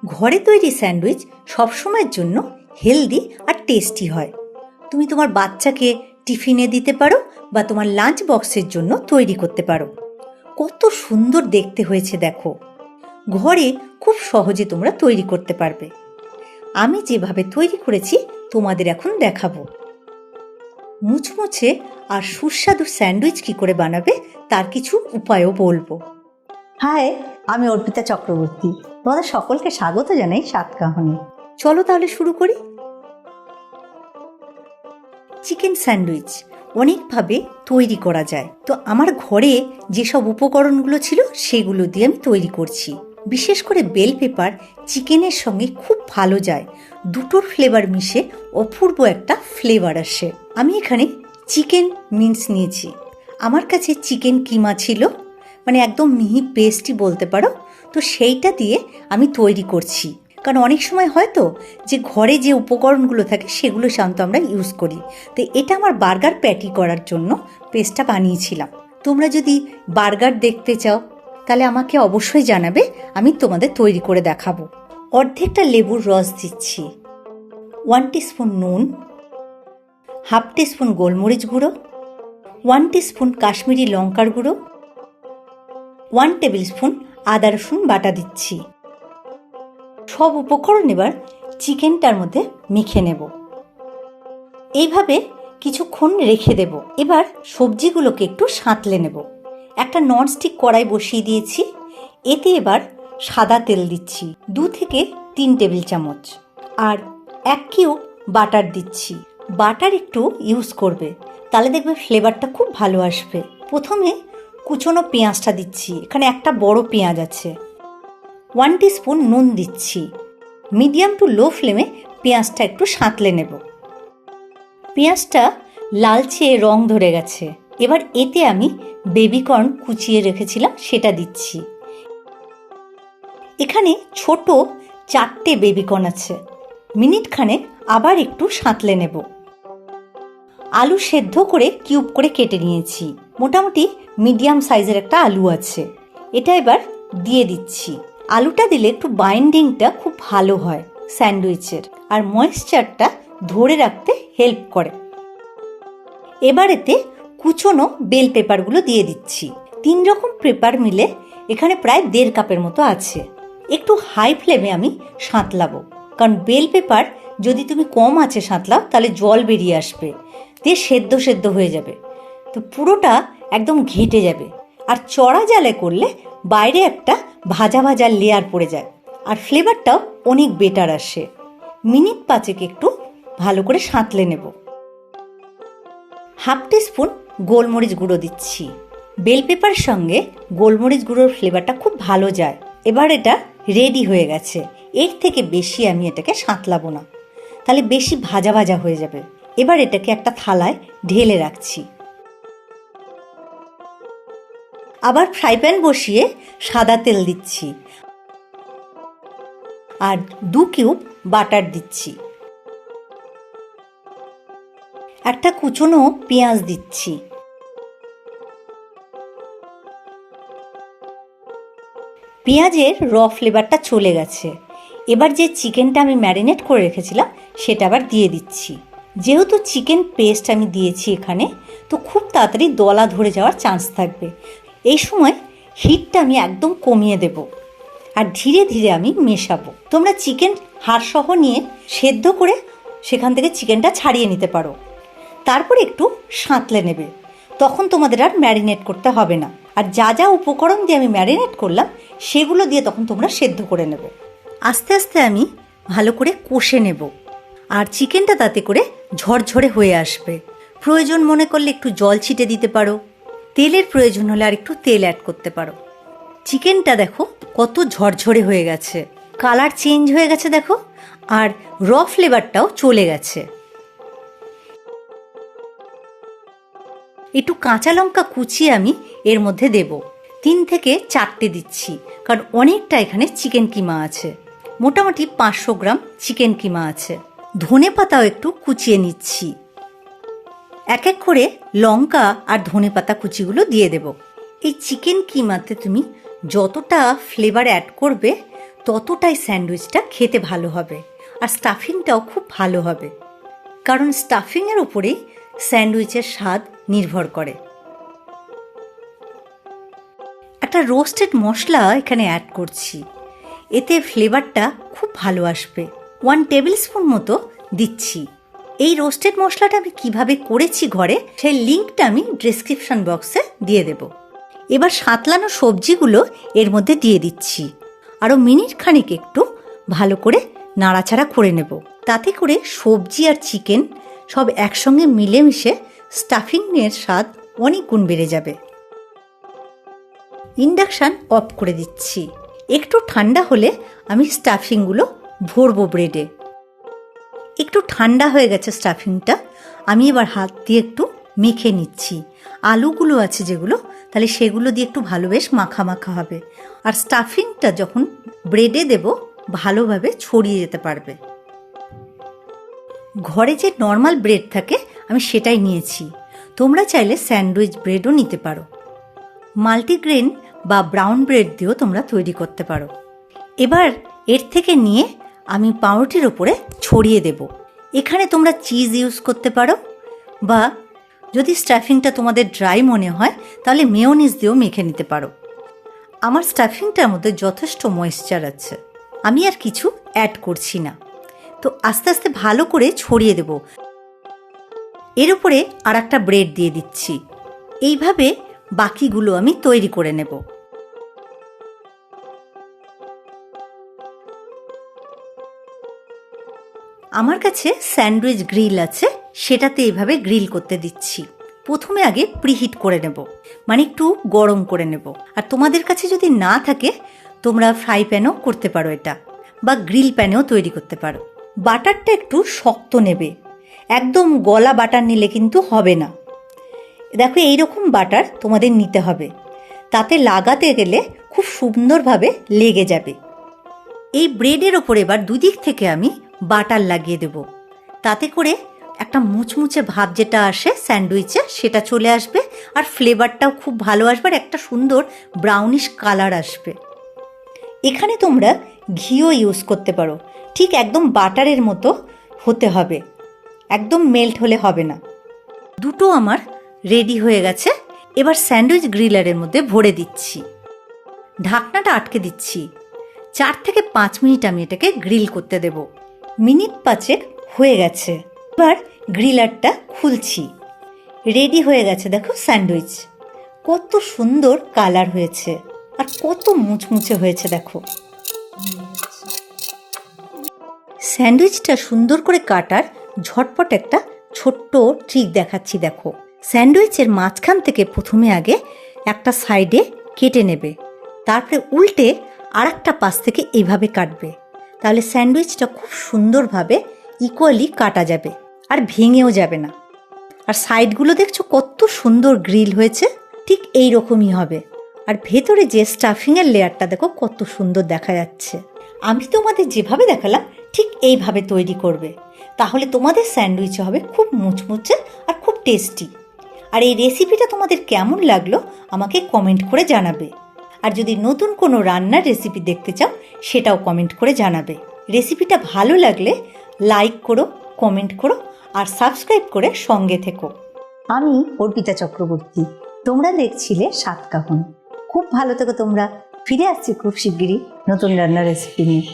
ঘরে তৈরি স্যান্ডউইচ সবসময়ের জন্য হেলদি আর টেস্টি হয়। তুমি তোমার বাচ্চাকে টিফিনে দিতে পারো বা তোমার লাঞ্চ বক্সের জন্য তৈরি করতে পারো। কত সুন্দর দেখতে হয়েছে দেখো। ঘরে খুব সহজে তোমরা তৈরি করতে পারবে। আমি যেভাবে তৈরি করেছি তোমাদের এখন দেখাবো। মুচমুচে আর সুস্বাদু স্যান্ডউইচ কি করে বানাবে তার কিছু উপায়ও বলবো। হাই, আমি অর্পিতা চক্রবর্তী। তোমাদের সকলকে স্বাগত জানাই স্বাদকাহানে। চলো তাহলে শুরু করি। চিকেন স্যান্ডউইচ অনেকভাবে তৈরি করা যায়, তো আমার ঘরে যেসব উপকরণগুলো ছিল সেগুলো দিয়ে আমি তৈরি করছি। বিশেষ করে বেল পেপার চিকেনের সঙ্গে খুব ভালো যায়, দুটোর ফ্লেভার মিশে অপূর্ব একটা ফ্লেভার আসে। আমি এখানে চিকেন মিন্স নিয়েছি। আমার কাছে চিকেন কিমা ছিল, মানে একদম মিহি পেস্টই বলতে পারো। তো সেইটা দিয়ে আমি তৈরি করছি, কারণ অনেক সময় হয়তো যে ঘরে যে উপকরণগুলো থাকে সেগুলো সাধারণত আমরা ইউজ করি। তো এটা আমার বার্গার প্যাটি করার জন্য পেস্টটা বানিয়েছিলাম। তোমরা যদি বার্গার দেখতে চাও তাহলে আমাকে অবশ্যই জানাবে, আমি তোমাদের তৈরি করে দেখাবো। অর্ধেকটা লেবুর রস দিচ্ছি, 1 টিস্পুন নুন, হাফ টিস্পুন গোলমরিচ গুঁড়ো, 1 টিস্পুন কাশ্মীরি লঙ্কার গুঁড়ো, 1 টেবিল স্পুন আদা রসুন বাটা দিচ্ছি। সব উপকরণ এবার চিকেনটার মধ্যে মেখে নেব। এইভাবে কিছুক্ষণ রেখে দেব। এবার সবজিগুলোকে একটু সাঁতলে নেব। একটা ননস্টিক কড়াই বসিয়ে দিয়েছি, এতে এবার সাদা তেল দিচ্ছি 2 থেকে 3 টেবিল চামচ, আর 1 কিউব বাটার দিচ্ছি। বাটার একটু ইউজ করবে, তাহলে দেখবে ফ্লেভারটা খুব ভালো আসবে। প্রথমে কুচনো পেঁয়াজটা দিচ্ছি, এখানে একটা বড় পেঁয়াজ আছে। 1 টিস্পুন নুন দিচ্ছি। মিডিয়াম টু লো ফ্লেমে পেঁয়াজটা একটু সাঁতলে নেব। পেঁয়াজটা লালচে রং ধরে গেছে। এবার এতে আমি বেবিকর্ন কুচিয়ে রেখেছিলাম সেটা দিচ্ছি। এখানে ছোট 4টে বেবিকর্ন আছে। মিনিটখানে আবার একটু সাঁতলে নেব। আলু সেদ্ধ করে কিউব করে কেটে নিয়েছি। মোটামুটি মিডিয়াম সাইজের একটা আলু আছে, এটা এবার দিয়ে দিচ্ছি। আলুটা দিলে একটু বাইন্ডিংটা খুব ভালো হয় স্যান্ডউইচের, আর ময়েশ্চারটা ধরে রাখতে হেল্প করে। এবার এতে কুচনো বেল পেপারগুলো দিয়ে দিচ্ছি। 3 রকম পেপার মিলে এখানে প্রায় 1.5 কাপের মতো আছে। একটু হাই ফ্লেমে আমি সাঁতলাবো, কারণ বেল পেপার যদি তুমি কম আঁচে সাঁতলাও তাহলে জল বেরিয়ে আসবে, দিয়ে সেদ্ধ সেদ্ধ হয়ে যাবে, তো পুরোটা একদম ঘেটে যাবে। আর চড়া জালে করলে বাইরে একটা ভাজা ভাজা লেয়ার পড়ে যায়, আর ফ্লেভারটাও অনেক বেটার আসে। মিনিট 5 একটু ভালো করে সাঁতলে নেব। হাফ টিস্পুন গোলমরিচ গুঁড়ো দিচ্ছি। বেল পেপার সঙ্গে গোলমরিচ গুঁড়োর ফ্লেভারটা খুব ভালো যায়। এবার এটা রেডি হয়ে গেছে। এর থেকে বেশি আমি এটাকে সাঁতলাবো না, তাহলে বেশি ভাজা ভাজা হয়ে যাবে। এবার এটাকে একটা থালায় ঢেলে রাখছি। আবার ফ্রাই প্যান বসিয়ে সাদা তেল দিচ্ছি, আর 2 কিউব বাটার দিচ্ছি। একটা কুচনো পেঁয়াজ দিচ্ছি। পেঁয়াজের র ফ্লেভারটা চলে গেছে। এবার যে চিকেনটা আমি ম্যারিনেট করে রেখেছিলাম সেটা আবার দিয়ে দিচ্ছি। যেহেতু চিকেন পেস্ট আমি দিয়েছি এখানে, তো খুব তাড়াতাড়ি দলা ধরে যাওয়ার চান্স থাকবে। এই সময় হিটটা আমি একদম কমিয়ে দেব, আর ধীরে ধীরে আমি মেশাবো। তোমরা চিকেন হাড়সহ নিয়ে সেদ্ধ করে সেখান থেকে চিকেনটা ছাড়িয়ে নিতে পারো। তারপর একটু সাঁতলে নেবে, তখন তোমাদের আর ম্যারিনেট করতে হবে না। আর যা যা উপকরণ দিয়ে আমি ম্যারিনেট করলাম সেগুলো দিয়ে তখন তোমরা সেদ্ধ করে নেবে। আস্তে আস্তে আমি ভালো করে কষে নেব, আর চিকেনটা তাতে করে ঝরঝরে হয়ে আসবে। প্রয়োজন মনে করলে একটু জল ছিটে দিতে পারো, তেলের প্রয়োজন হলে আর একটু তেল অ্যাড করতে পারো। চিকেনটা দেখো কত ঝরঝরে হয়ে গেছে, কালার চেঞ্জ হয়ে গেছে দেখো, আর র ফ্লেভারটাও চলে গেছে। একটু কাঁচা লঙ্কা কুচিয়ে আমি এর মধ্যে দেব। 3 থেকে 4টে দিচ্ছি, কারণ অনেকটা এখানে চিকেন কিমা আছে। মোটামুটি 500 গ্রাম চিকেন কিমা আছে। ধনে পাতাও একটু কুচিয়ে নিচ্ছি। এক এক করে লঙ্কা আর ধনে পাতা কুচিগুলো দিয়ে দেব। এই চিকেন কিমাতে তুমি যতটা ফ্লেভার অ্যাড করবে ততটাই স্যান্ডউইচটা খেতে ভালো হবে, আর স্টাফিংটাও খুব ভালো হবে, কারণ স্টাফিংয়ের ওপরেই স্যান্ডউইচের স্বাদ নির্ভর করে। একটা রোস্টেড মশলা এখানে অ্যাড করছি, এতে ফ্লেভারটা খুব ভালো আসবে। 1 টেবিল স্পুন মতো দিচ্ছি। এই রোস্টেড মশলাটা আমি কিভাবে করেছি ঘরে, সেই লিঙ্কটা আমি ডেসক্রিপশন বক্সে দিয়ে দেব। এবার সাঁতলানো সবজিগুলো এর মধ্যে দিয়ে দিচ্ছি। আরও মিনিট খানিক একটু ভালো করে নাড়াচাড়া করে নেব। তাতে করে সবজি আর চিকেন সব একসঙ্গে মিলেমিশে স্টাফিংয়ের স্বাদ অনেক গুণ বেড়ে যাবে। ইন্ডাকশান অফ করে দিচ্ছি। একটু ঠান্ডা হলে আমি স্টাফিংগুলো ভরবো ব্রেডে। একটু ঠান্ডা হয়ে গেছে স্টাফিংটা, আমি এবার হাত দিয়ে একটু মেখে নিচ্ছি। আলুগুলো আছে যেগুলো, তাহলে সেগুলো দিয়ে একটু ভালো বেশ মাখা মাখা হবে, আর স্টাফিংটা যখন ব্রেডে দেব ভালোভাবে ছড়িয়ে যেতে পারবে। ঘরে যে নর্মাল ব্রেড থাকে আমি সেটাই নিয়েছি, তোমরা চাইলে স্যান্ডউইচ ব্রেডও নিতে পারো। মাল্টিগ্রেন বা ব্রাউন ব্রেড দিয়েও তোমরা তৈরি করতে পারো। এবার এর থেকে নিয়ে আমি পাউরুটির ওপরে ছড়িয়ে দেব। এখানে তোমরা চিজ ইউজ করতে পারো, বা যদি স্টাফিংটা তোমাদের ড্রাই মনে হয় তাহলে মেয়োনিজ দিয়েও মেখে নিতে পারো। আমার স্টাফিংটার মধ্যে যথেষ্ট ময়েশ্চার আছে, আমি আর কিছু অ্যাড করছি না। তো আস্তে আস্তে ভালো করে ছড়িয়ে দেব। এর উপরে আর একটা ব্রেড দিয়ে দিচ্ছি। এইভাবে বাকিগুলো আমি তৈরি করে নেব। আমার কাছে স্যান্ডউইচ গ্রিল আছে, সেটাতে এইভাবে গ্রিল করতে দিচ্ছি। প্রথমে আগে প্রিহিট করে নেব, মানে একটু গরম করে নেব। আর তোমাদের কাছে যদি না থাকে তোমরা ফ্রাই প্যানেও করতে পারো এটা, বা গ্রিল প্যানেও তৈরি করতে পারো। বাটারটা একটু শক্ত নেবে, একদম গলা বাটার নিলে কিন্তু হবে না। দেখো এইরকম বাটার তোমাদের নিতে হবে, তাতে লাগাতে গেলে খুব সুন্দরভাবে লেগে যাবে। এই ব্রেডের ওপর এবার দুদিক থেকে আমি বাটার লাগিয়ে দেব, তাতে করে একটা মুচমুচে ভাব যেটা আসে স্যান্ডউইচে সেটা চলে আসবে, আর ফ্লেভারটাও খুব ভালো আসবে, আর একটা সুন্দর ব্রাউনিশ কালার আসবে। এখানে তোমরা ঘিও ইউজ করতে পারো, ঠিক একদম বাটারের মতো হতে হবে, একদম মেল্ট হলে হবে না। দুটো আমার রেডি হয়ে গেছে। এবার স্যান্ডউইচ গ্রিলারের মধ্যে ভরে দিচ্ছি, ঢাকনাটা আটকে দিচ্ছি। 4 থেকে 5 মিনিট আমি এটাকে গ্রিল করতে দেব। মিনিট 5 হয়ে গেছে। এবার গ্রিলারটা খুলছি, রেডি হয়ে গেছে। দেখো স্যান্ডউইচ কত সুন্দর কালার হয়েছে, আর কত মুচমুচে হয়েছে। দেখো স্যান্ডউইচটা সুন্দর করে কাটার ঝটপট একটা ছোট্ট ট্রিক দেখাচ্ছি। দেখো স্যান্ডউইচের মাঝখান থেকে প্রথমে আগে একটা সাইডে কেটে নেবে, তারপরে উল্টে আর একটা পাশ থেকে এইভাবে কাটবে, তাহলে স্যান্ডউইচটা খুব সুন্দরভাবে ইকুয়ালি কাটা যাবে, আর ভেঙেও যাবে না। আর সাইডগুলো দেখছো কত সুন্দর গ্রিল হয়েছে, ঠিক এই রকমই হবে। আর ভেতরে যে স্টাফিংয়ের লেয়ারটা দেখো কত সুন্দর দেখা যাচ্ছে। আমি তোমাদের যেভাবে দেখালাম ঠিক এইভাবে তৈরি করবে, তাহলে তোমাদের স্যান্ডউইচ হবে খুব মুচমুচে আর খুব টেস্টি। আর এই রেসিপিটা তোমাদের কেমন লাগলো আমাকে কমেন্ট করে জানাবে। আর যদি নতুন কোনো রান্নার রেসিপি দেখতে চাও সেটাও কমেন্ট করে জানাবে। রেসিপিটা ভালো লাগলে লাইক করো, কমেন্ট করো, আর সাবস্ক্রাইব করে সঙ্গে থেকো। আমি অর্পিতা চক্রবর্তী, তোমরা দেখছিলে স্বাদকাহন। খুব ভালো থেকো তোমরা। ফিরে আসছি খুব শিগগিরই নতুন রান্নার রেসিপি নিয়ে।